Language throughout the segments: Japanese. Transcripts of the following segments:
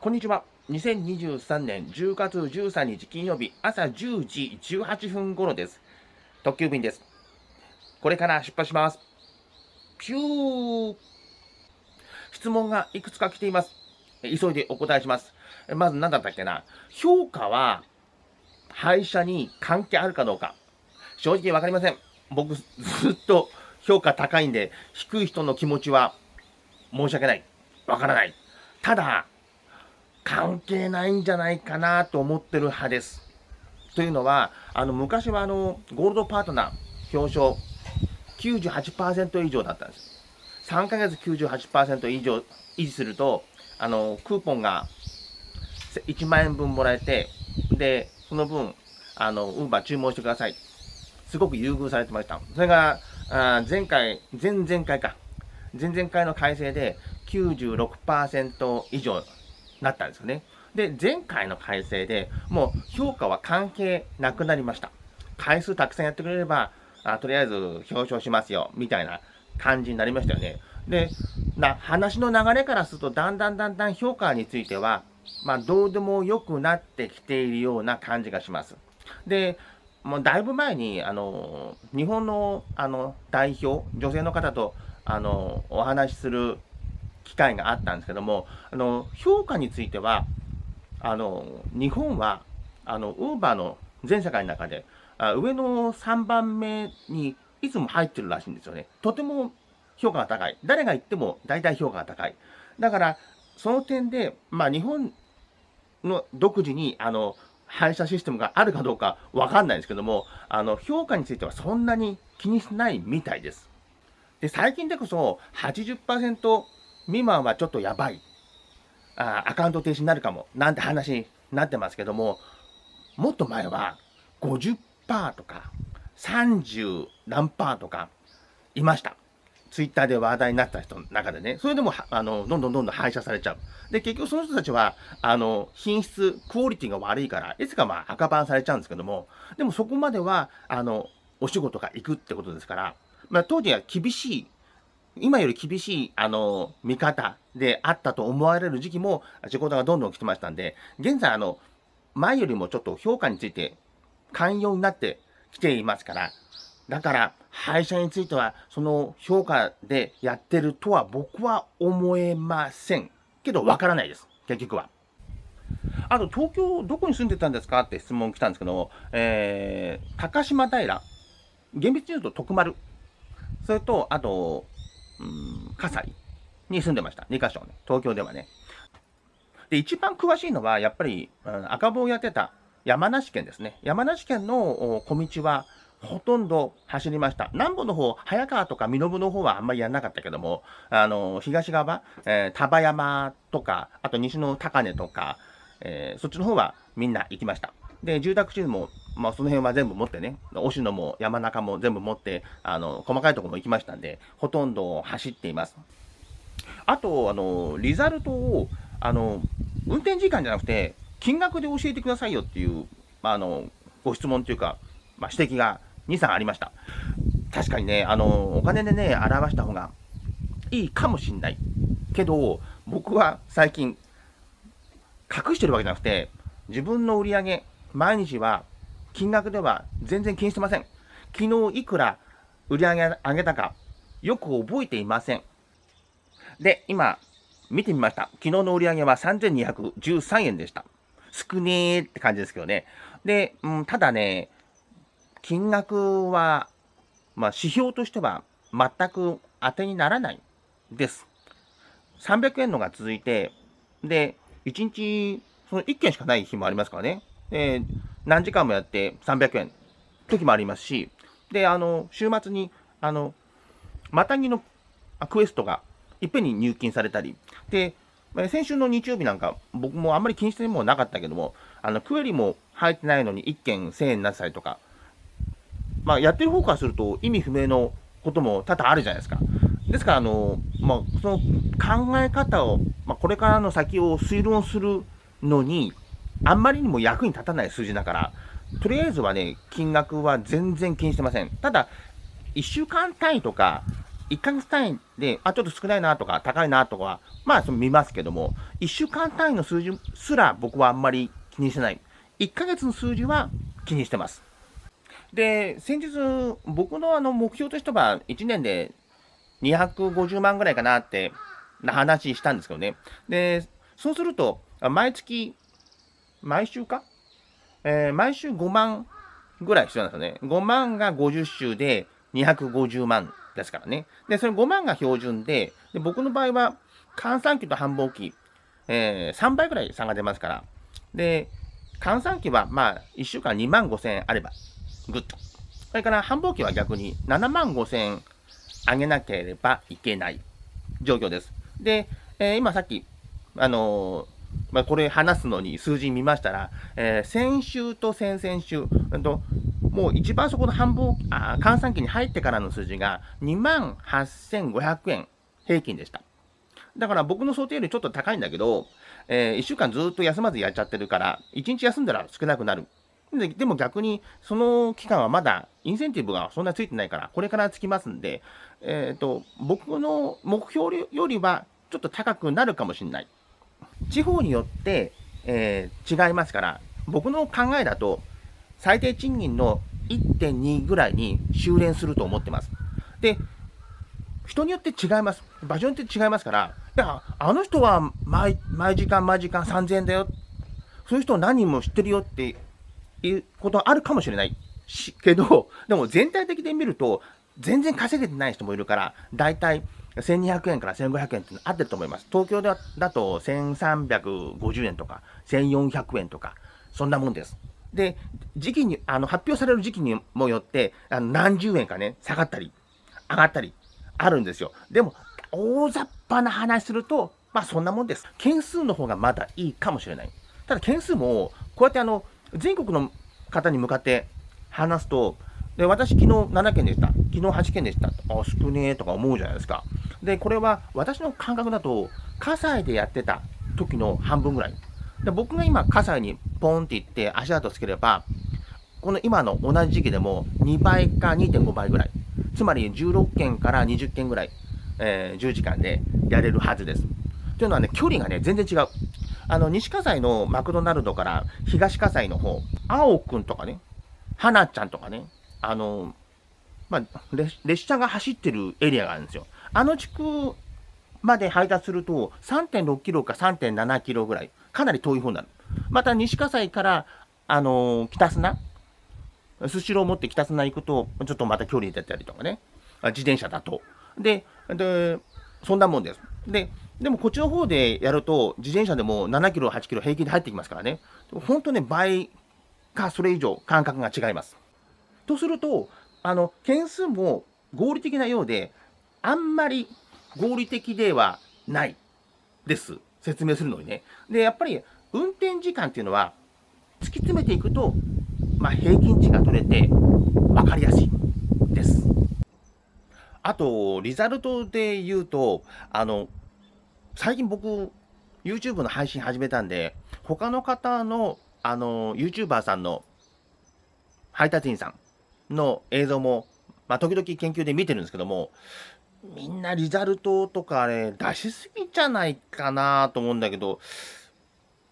こんにちは。2023年10月13日金曜日朝10時18分頃です。特急便です。これから出発します。ピュー。質問がいくつか来ています。急いでお答えします。まず何だったっけな。評価は配車に関係あるかどうか。正直わかりません。僕ずっと評価高いんで、低い人の気持ちは申し訳ない。わからない。ただ、関係ないんじゃないかなと思ってる派です。というのは、昔はゴールドパートナー表彰98%以上だったんです。3ヶ月98%以上維持すると、クーポンが1万円分もらえて、で、その分、ウーバー注文してください。すごく優遇されてました。それが、前々回か。前々回の改正で96%以上なったんですよね。で、前回の改正でもう評価は関係なくなりました。回数たくさんやってくれれば、とりあえず表彰しますよ、みたいな感じになりましたよね。で、話の流れからすると、だんだん評価については、どうでもよくなってきているような感じがします。で、もうだいぶ前に、日本の、代表、女性の方と、お話しする機会があったんですけども、評価については、日本は、ウーバーの全世界の中で、上の3番目にいつも入ってるらしいんですよね。とても評価が高い。誰が言っても大体評価が高い。だから、その点で、日本の独自に、配車システムがあるかどうかわかんないんですけども、評価についてはそんなに気にしないみたいです。で、最近でこそ80%未満はちょっとやばい。アカウント停止になるかも。なんて話になってますけども、もっと前は50%とか30何パーとかいました。ツイッターで話題になった人の中でね、それでもどんどん廃車されちゃう。で、結局その人たちは、品質、クオリティが悪いから、いつか赤バンされちゃうんですけども、でもそこまでは、お仕事が行くってことですから、当時は厳しい、今より厳しい、見方であったと思われる時期も、仕事がどんどん来てましたんで、現在、前よりもちょっと評価について寛容になってきていますから、だから、配車については、その評価でやってるとは僕は思えません。けど、わからないです。結局は。あと、東京、どこに住んでたんですかって質問来たんですけども、高島平、厳密に言うと徳丸、それと、あと、葛西に住んでました。2カ所ね。東京ではね。で、一番詳しいのは、やっぱり、赤棒をやってた山梨県ですね。山梨県の小道は、ほとんど走りました。南部の方、早川とか身延の方はあんまりやんなかったけども、東側、丹波山とか、あと西の高根とか、そっちの方はみんな行きました。で、住宅地も、その辺は全部持ってね、忍野も山中も全部持って、細かいところも行きましたんで、ほとんど走っています。あと、リザルトを、運転時間じゃなくて、金額で教えてくださいよっていう、ご質問というか、指摘が2、3ありました。確かにね、お金でね、表した方がいいかもしんない。けど、僕は最近、隠してるわけじゃなくて、自分の売り上げ、毎日は、金額では全然気にしてません。昨日いくら売り上げ上げたか、よく覚えていません。で、今、見てみました。昨日の売り上げは3213円でした。少ねーって感じですけどね。で、ただね、金額は、指標としては全く当てにならないです。300円のが続いて、で、1日、その1件しかない日もありますからね。で、何時間もやって300円時もありますし、で、週末に、またぎのクエストがいっぺんに入金されたり、で、先週の日曜日なんか、僕もあんまり気にしてもなかったけども、クエリも入ってないのに1件1000円になってたりとか、やってる方からすると意味不明のことも多々あるじゃないですか。ですから、その考え方を、これからの先を推論するのに、あんまりにも役に立たない数字だから、とりあえずはね、金額は全然気にしてません。ただ、1週間単位とか、1ヶ月単位で、ちょっと少ないなとか、高いなとか、見ますけども、1週間単位の数字すら僕はあんまり気にしてない。1ヶ月の数字は気にしてます。で、先日、僕の目標としては、1年で250万ぐらいかなって話したんですけどね。で、そうすると、毎月、毎週か、毎週5万ぐらい必要なんですよね。5万が50週で250万ですからね。で、それ5万が標準で、僕の場合は、換算期と繁忙期、3倍ぐらい差が出ますから。で、換算期は、1週間2万5千円あれば、グッと。それから繁忙期は逆に7万5千円上げなければいけない状況です。で、今さっき、これ話すのに数字見ましたら、先週と先々週、もう一番そこの換算期に入ってからの数字が28,500円平均でした。だから僕の想定よりちょっと高いんだけど、1週間ずっと休まずやっちゃってるから、1日休んだら少なくなる。でも逆に、その期間はまだインセンティブがそんなついてないから、これからつきますんで、僕の目標よりはちょっと高くなるかもしれない。地方によって、違いますから、僕の考えだと、最低賃金の 1.2 ぐらいに修練すると思ってます。で、人によって違います。場所によって違いますから、いや、あの人は毎時間3000円だよ。そういう人を何人も知ってるよっていうことはあるかもしれないけど、でも全体的で見ると、全然稼げてない人もいるから、だいたい1200円から1500円って合ってると思います。東京だと1350円とか1400円とか、そんなもんです。で、時期に、発表される時期にもよって、何十円かね、下がったり、上がったり、あるんですよ。でも、大雑把な話すると、そんなもんです。件数の方がまだいいかもしれない。ただ、件数も、こうやって全国の方に向かって話すと、で、私昨日7件でした。昨日8件でした。少ねえとか思うじゃないですか。で、これは私の感覚だと、葛西でやってた時の半分ぐらい。で、僕が今、葛西にポンって行って足跡つければ、この今の同じ時期でも2倍か 2.5 倍ぐらい。つまり16件から20件ぐらい、10時間でやれるはずです。というのはね、距離がね、全然違う。西葛西のマクドナルドから東葛西の方、青くんとかね、花ちゃんとかね、列車が走ってるエリアがあるんですよ。地区まで配達すると3.6キロか3.7キロぐらい、かなり遠い方になる。また西葛西から、北砂、スシローを持って北砂行くと、ちょっとまた距離出たりとかね、自転車だと。で、そんなもんです。でもこっちの方でやると、自転車でも7キロ、8キロ平均で入ってきますからね。本当ね、倍かそれ以上感覚が違います。とすると、件数も合理的なようで、あんまり合理的ではないです。説明するのにね。で、やっぱり運転時間っていうのは、突き詰めていくと、平均値が取れて分かりやすいです。あと、リザルトで言うと、最近僕、YouTube の配信始めたんで、他の方の、YouTuber さんの配達員さんの映像も、時々研究で見てるんですけども、みんなリザルトとかあれ、出しすぎじゃないかなと思うんだけど、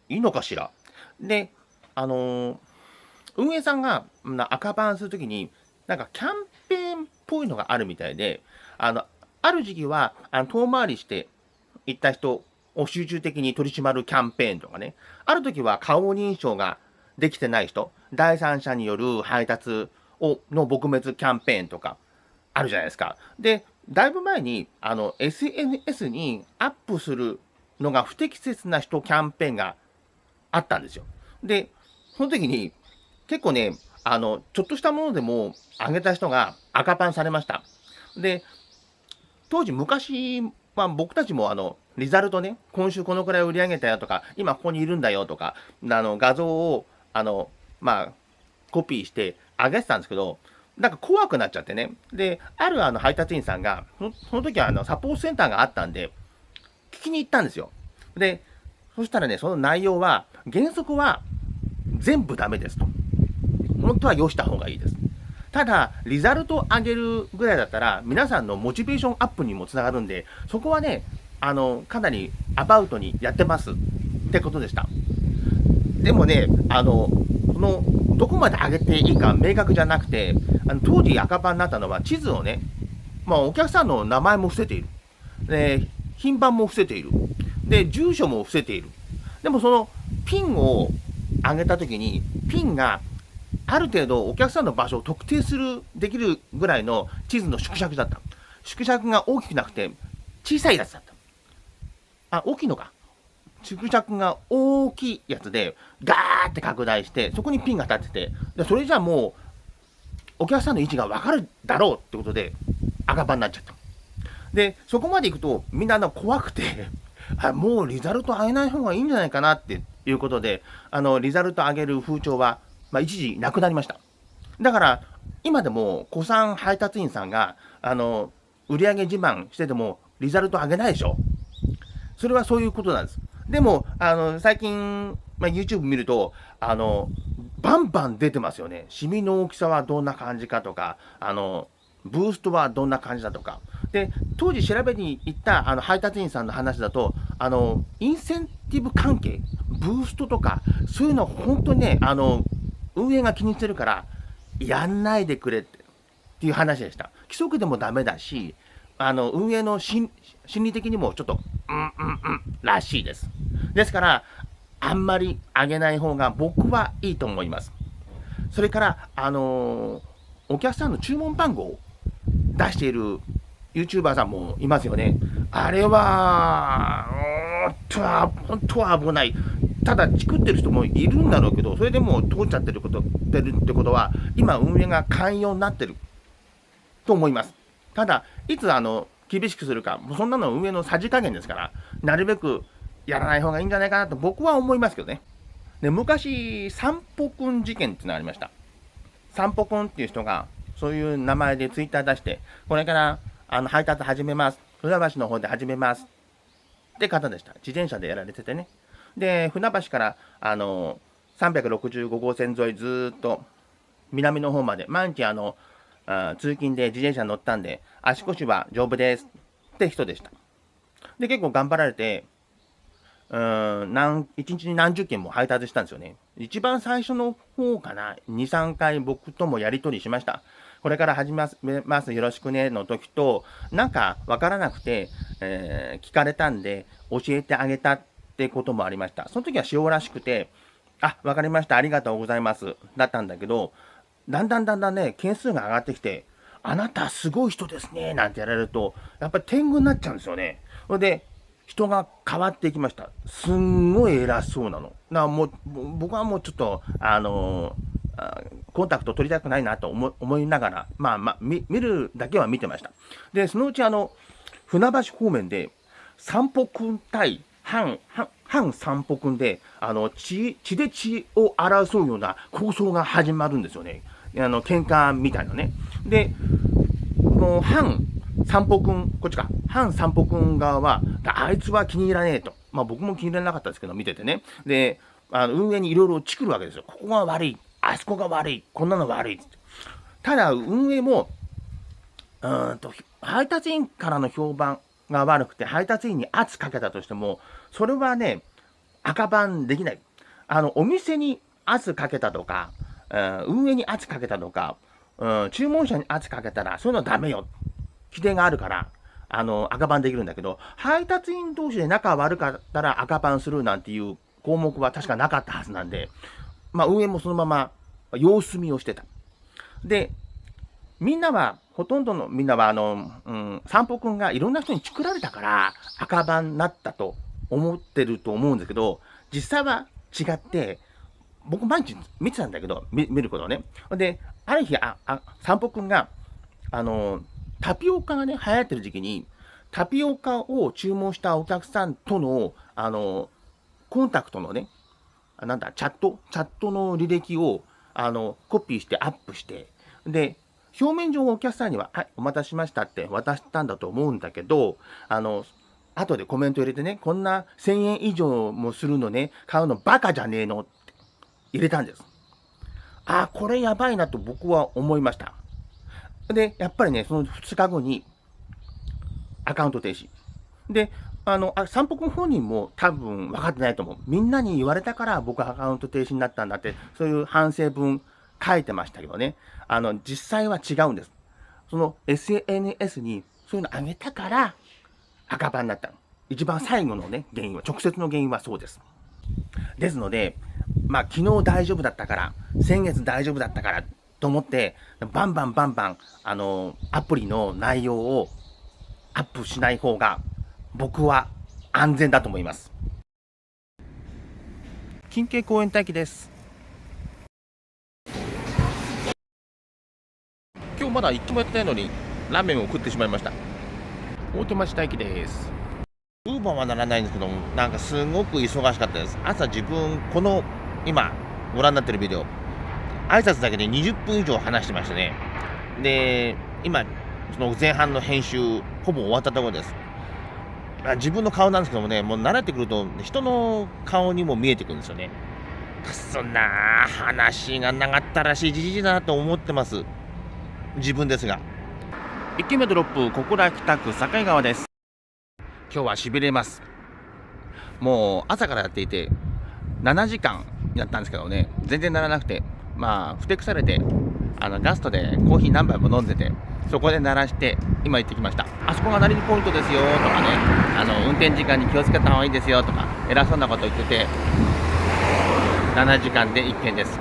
いいのかしら。で、運営さんが赤バンするときに、なんかキャンペーンっぽいのがあるみたいで、ある時期は遠回りして行った人を集中的に取り締まるキャンペーンとかね、ある時は顔認証ができてない人、第三者による配達の撲滅キャンペーンとかあるじゃないですか。で、だいぶ前にSNS にアップするのが不適切な人キャンペーンがあったんですよ。で、その時に結構ね、ちょっとしたものでも上げた人が赤パンされました。で、当時昔は僕たちもリザルトね、今週このくらい売り上げたよとか、今ここにいるんだよとか、画像を、コピーして上げてたんですけど、なんか怖くなっちゃってね。で、ある配達員さんが、その時はサポートセンターがあったんで、聞きに行ったんですよ。で、そしたらね、その内容は、原則は全部ダメですと。本当はよした方がいいです。ただ、リザルトを上げるぐらいだったら、皆さんのモチベーションアップにもつながるんで、そこはね、かなりアバウトにやってますってことでした。でもね、どこまで上げていいか明確じゃなくて、当時赤版になったのは地図をね、まあ、お客さんの名前も伏せている。で、品番も伏せている。で、住所も伏せている。でもそのピンを上げたときに、ピンがある程度お客さんの場所を特定できるぐらいの地図の縮尺だった。縮尺が大きくなくて小さいやつだった。あ、大きいのか。縮尺が大きいやつでガーって拡大して、そこにピンが立ってて、でそれじゃあもうお客さんの位置が分かるだろうってことで赤番になっちゃった。で、そこまで行くとみんな怖くてもうリザルト上げない方がいいんじゃないかなっていうことで、リザルト上げる風潮は、一時なくなりました。だから今でも古参配達員さんが売上自慢しててもリザルト上げないでしょ。それはそういうことなんです。でも最近、YouTube 見るとバンバン出てますよね。シミの大きさはどんな感じかとか、ブーストはどんな感じだとか。で、当時調べに行った配達員さんの話だと、インセンティブ関係、ブーストとか、そういうの本当にね、運営が気にしてるから、やんないでくれっていう話でした。規則でもダメだし、運営の心理的にもちょっと、らしいです。ですから、あんまり上げない方が僕はいいと思います。それから、お客さんの注文番号を出している YouTuber さんもいますよね。あれは、本当は危ない。ただ、作ってる人もいるんだろうけど、それでも通っちゃってるってことは、今、運営が寛容になってると思います。ただ、いつ厳しくするか、そんなの運営のさじ加減ですから、なるべくやらない方がいいんじゃないかなと僕は思いますけどね。で、昔、散歩くん事件っていうのがありました。散歩くんっていう人が、そういう名前でツイッター出して、これから配達始めます。船橋の方で始めます。って方でした。自転車でやられててね。で、船橋から365号線沿いずっと南の方まで、毎日通勤で自転車乗ったんで、足腰は丈夫ですって人でした。で、結構頑張られて、一日に何十件も配達したんですよね。一番最初の方かな、2、3回僕ともやり取りしました。これから始めます、よろしくねの時と、なんかわからなくて、聞かれたんで、教えてあげたってこともありました。その時は塩らしくて、わかりました、ありがとうございます、だったんだけど、だんだんね、件数が上がってきて、あなたすごい人ですね、なんてやられると、やっぱり天狗になっちゃうんですよね。それで、人が変わっていきました。すんごい偉そうなの。もう僕はもうちょっと、コンタクト取りたくないなと思いながら、見るだけは見てました。で、そのうち船橋方面で、散歩くん対反散歩くんで、血で血を争うような抗争が始まるんですよね。喧嘩みたいなね。で、反散歩くん、こっちか、反散歩くん側は、あいつは気に入らねえと。僕も気に入らなかったですけど、見ててね。で、運営にいろいろチクるわけですよ。ここが悪い、あそこが悪い、こんなの悪いって。ただ、運営も、配達員からの評判が悪くて、配達員に圧かけたとしても、それはね、赤番できない。お店に圧かけたとか、運営に圧かけたとか、注文者に圧かけたら、そういうのはダメよ。規定があるから、赤番できるんだけど、配達員同士で仲悪かったら赤番するなんていう項目は確かなかったはずなんで、運営もそのまま様子見をしてた。で、ほとんどのみんなは、散歩くんがいろんな人にチクられたから赤番になったと思ってると思うんですけど、実際は違って、僕毎日見てたんだけど、見ることをね。で、ある日、散歩くんが、タピオカがね、流行ってる時期に、タピオカを注文したお客さんとの、コンタクトのね、チャットの履歴を、コピーしてアップして、で、表面上お客さんには、はい、お待たせしましたって渡したんだと思うんだけど、後でコメント入れてね、こんな1000円以上もするのね、買うのバカじゃねえのって入れたんです。これやばいなと僕は思いました。で、やっぱりね、その2日後にアカウント停止。で、散歩くん本人も多分分かってないと思う。みんなに言われたから僕はアカウント停止になったんだって、そういう反省文書いてましたけどね。実際は違うんです。その SNS にそういうのあげたから赤番になったの。一番最後のね、原因は、直接の原因はそうです。ですので、昨日大丈夫だったから、先月大丈夫だったからと思って、バンバン、アプリの内容をアップしない方が、僕は安全だと思います。近景公園待機です。今日まだ一気もやってないのに、ラーメンを食ってしまいました。大手町待機です。ウーバーはならないんですけども、なんかすごく忙しかったです。朝自分、今、ご覧になってるビデオ、挨拶だけで20分以上話してましたね。で、今、その前半の編集、ほぼ終わったところです。自分の顔なんですけどもね、もう慣れてくると、人の顔にも見えてくるんですよね。くそな話が長ったらしいじじいだなと思ってます。自分ですが。1軒目ドロップ、小倉北区境川です。今日はしびれます。もう朝からやっていて、7時間やったんですけどね、全然ならなくて、ふてくされて、ガストでコーヒー何杯も飲んでて、そこで鳴らして、今行ってきました。あそこが鳴りポイントですよとかね、運転時間に気をつけた方がいいですよとか、偉そうなこと言ってて、7時間で1件です。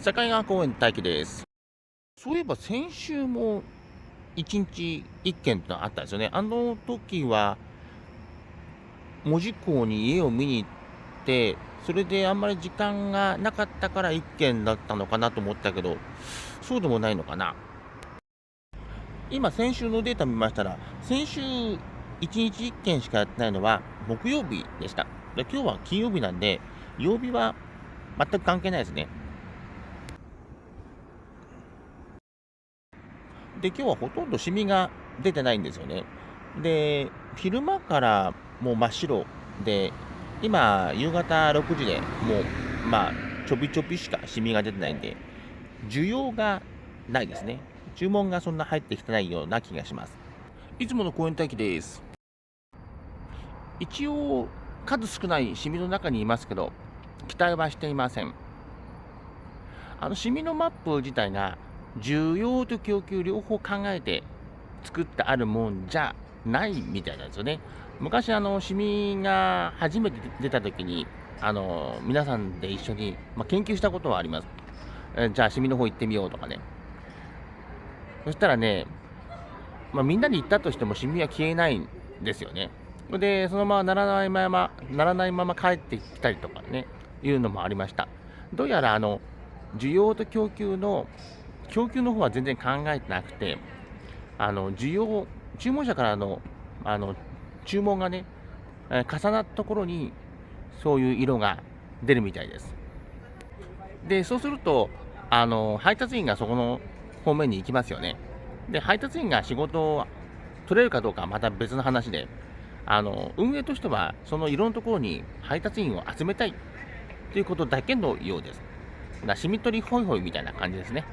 境川公園待機です。そういえば先週も1日1件ってのあったんですよね。あの時は、門司港に家を見に行って、それであんまり時間がなかったから1件だったのかなと思ったけど、そうでもないのかな。今、先週のデータ見ましたら、先週1日1件しかやってないのは木曜日でした。で、今日は金曜日なんで、曜日は全く関係ないですね。で、今日はほとんどシミが出てないんですよね。で、昼間からもう真っ白で、今、夕方6時でもう、ちょびちょびしかシミが出てないんで、需要がないですね。注文がそんな入ってきてないような気がします。いつもの公園待機です。一応、数少ないシミの中にいますけど、期待はしていません。シミのマップ自体が、需要と供給両方考えて作ってあるもんじゃないみたいなんですよね。昔シミが初めて出た時に皆さんで一緒に、研究したことはあります。じゃあシミの方行ってみようとかね。そしたらね、みんなで行ったとしてもシミは消えないんですよね。でそのままならないまま帰ってきたりとかね、いうのもありました。どうやら需要と供給の方は全然考えてなくて、注文者からの注文がね、重なったところにそういう色が出るみたいです。で、そうすると配達員がそこの方面に行きますよね。で、配達員が仕事を取れるかどうかはまた別の話で、運営としてはその色のところに配達員を集めたいということだけのようです。シミ取りホイホイみたいな感じですね。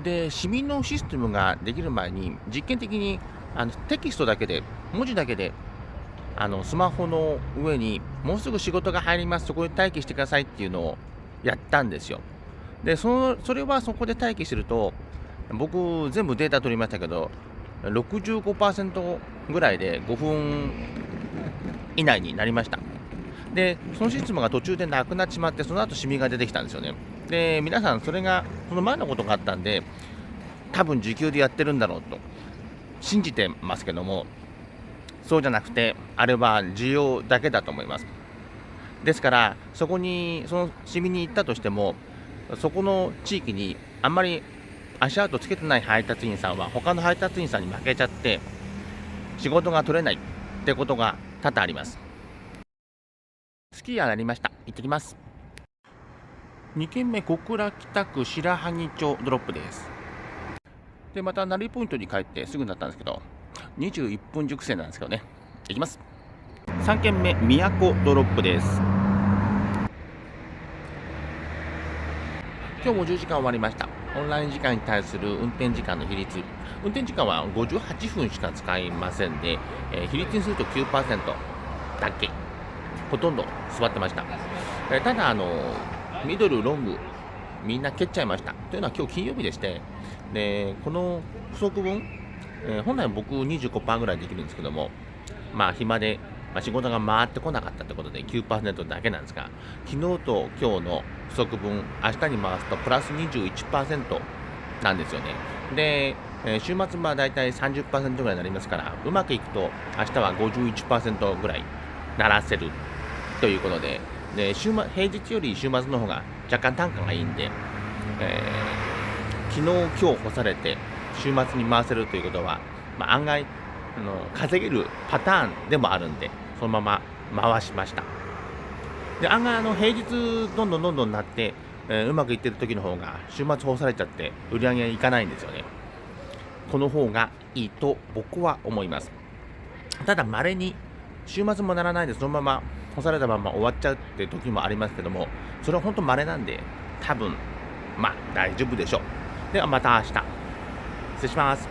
で、シミのシステムができる前に、実験的にテキストだけで、文字だけで、スマホの上に、もうすぐ仕事が入ります、そこで待機してくださいっていうのをやったんですよ。で、それはそこで待機すると、僕、全部データ取りましたけど、65% ぐらいで5分以内になりました。で、そのシステムが途中でなくなってしまって、その後シミが出てきたんですよね。で、皆さん、それが、その前のことがあったんで、多分時給でやってるんだろうと信じてますけども、そうじゃなくて、あれは需要だけだと思います。ですから、そのシミに行ったとしても、そこの地域にあんまり足跡つけてない配達員さんは、他の配達員さんに負けちゃって、仕事が取れないってことが多々あります。スキーヤーになりました。行ってきます。2軒目、小倉北区白萩町ドロップです。で、また成ポイントに帰ってすぐになったんですけど、21分熟成なんですけどね。いきます。3軒目、都ドロップです。今日も10時間終わりました。オンライン時間に対する運転時間の比率。運転時間は58分しか使いませんで、比率にすると 9% だけ。ほとんど座ってました。ただ、ミドル、ロング、みんな蹴っちゃいました。というのは今日金曜日でして、でこの不足分、本来僕25%ぐらいできるんですけども、暇で、仕事が回ってこなかったということで 9% だけなんですが、昨日と今日の不足分、明日に回すとプラス 21% なんですよね。で、週末はだいたい 30% ぐらいになりますから、うまくいくと明日は 51% ぐらいならせるということで、平日より週末の方が若干単価がいいんで、昨日今日干されて週末に回せるということは、案外稼げるパターンでもあるんで、そのまま回しました。で、案外平日どんどんなって、うまくいってる時の方が週末干されちゃって売り上げいかないんですよね。この方がいいと僕は思います。ただ稀に週末もならないでそのまま干されたまま終わっちゃうって時もありますけども、それは本当稀なんで、多分大丈夫でしょう。ではまた明日。失礼します。